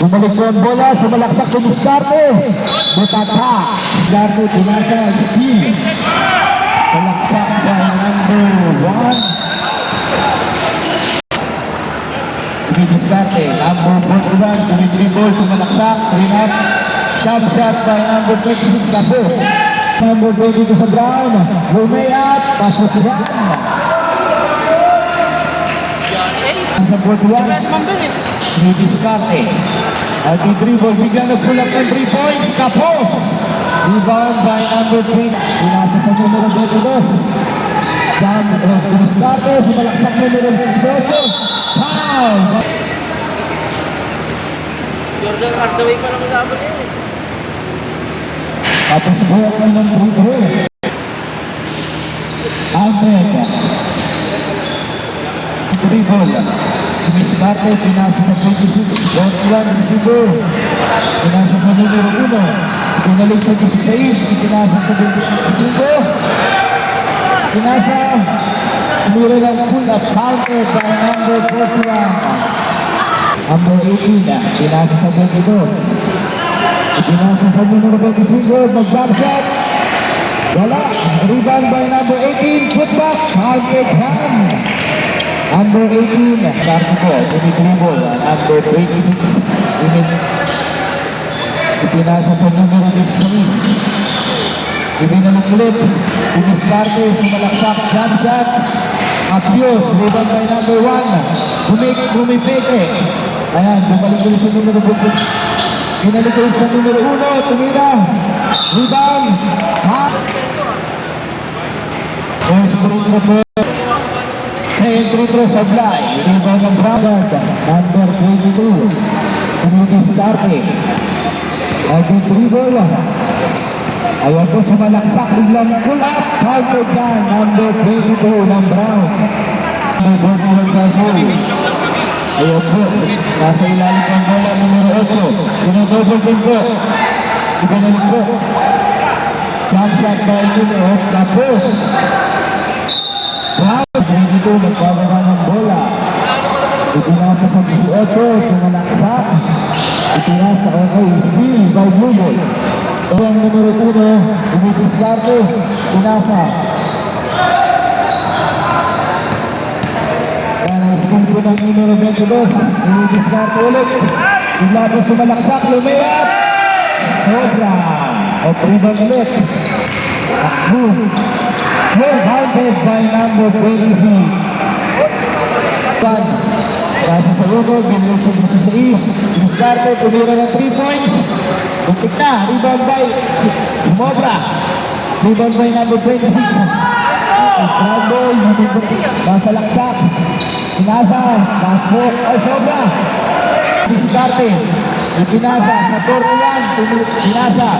Bumalik po ang bola, sumalaksak po Diskarte. Butata. Diskarte, pinasa, skill. Malaksak by number 1. Diskarte, number 41, tumitibol, sumalaksak, clean up. Jump shot by number 26, Kapo. Number 22 sa Brown, Romeo, pasok yan. Sa 41, Diskarte. Nag-dribble, biglang nag-pull up ng 3 points, Kapos. Rebound by number 3, pinasa sa numero 22. Diskarte, sumalaksak numero 18. Foul! Jordan Hardaway pa lang laban yun eh. Tapos buhok na ng dribble. Ahmed. Dribble. Diskarte, pinasa sa 26. 41, receiver. Pinasa sa numero 1. Pinalik sa 16. Pinasa sa 25. Pinasa. Tumira ng pull-up. Counter by number 41. Number 18, pinasa sa 22. Pinasa sa numero 25, mag-jump shot. Wala. Rebound by number 18, putback, counted hand. Number 18, Sarko po, tumitibol. Number 26, pinasa sa numero 16. Ibinalik ulit. Diskarte, sumalaksak, jump shot. Apios, rebound by number 1. Bumipeke. Ayan, bumalik ulit sa numero 2. Binalik ulit sa numero 1. Tumira. Rebound. Hap. First free throw po. Second free throw sa Blay. Rebound ng Brown. Number 22. Diskarte. Nag-dribble. Ayan po, sumalaksak. Biglang pull up. Counter down. Number 22 ng Brown. Number 21 sa Suri. Ayan po, nasa ilalim ng bola, numero 8. Pinodouble din po. Ibinalik po. Jump shot by numero 8. Tapos. Brown. 22, nagpababa ng bola. Ipinasa sa 18. Pumalaksak. Ipinasa, okay. Steal by Bumol. Ito ang numero 1. Diskarte. Pinasa. Steal po ng numero 22. Diskarte ulit. Bigla po sumalaksak. Lumayap. Sobra. O rebound ulit. Boom. Counted by number 26. Kasi sa Ugo, binalik sa 16. Diskarte, tumira ng 3 points. Buntik na. Rebound by Mobra. Rebound by number 26. Trouble. Masalaksak. Pinasa, passport, ay sobra. Diskarte, ipinasa sa 41, pinasa.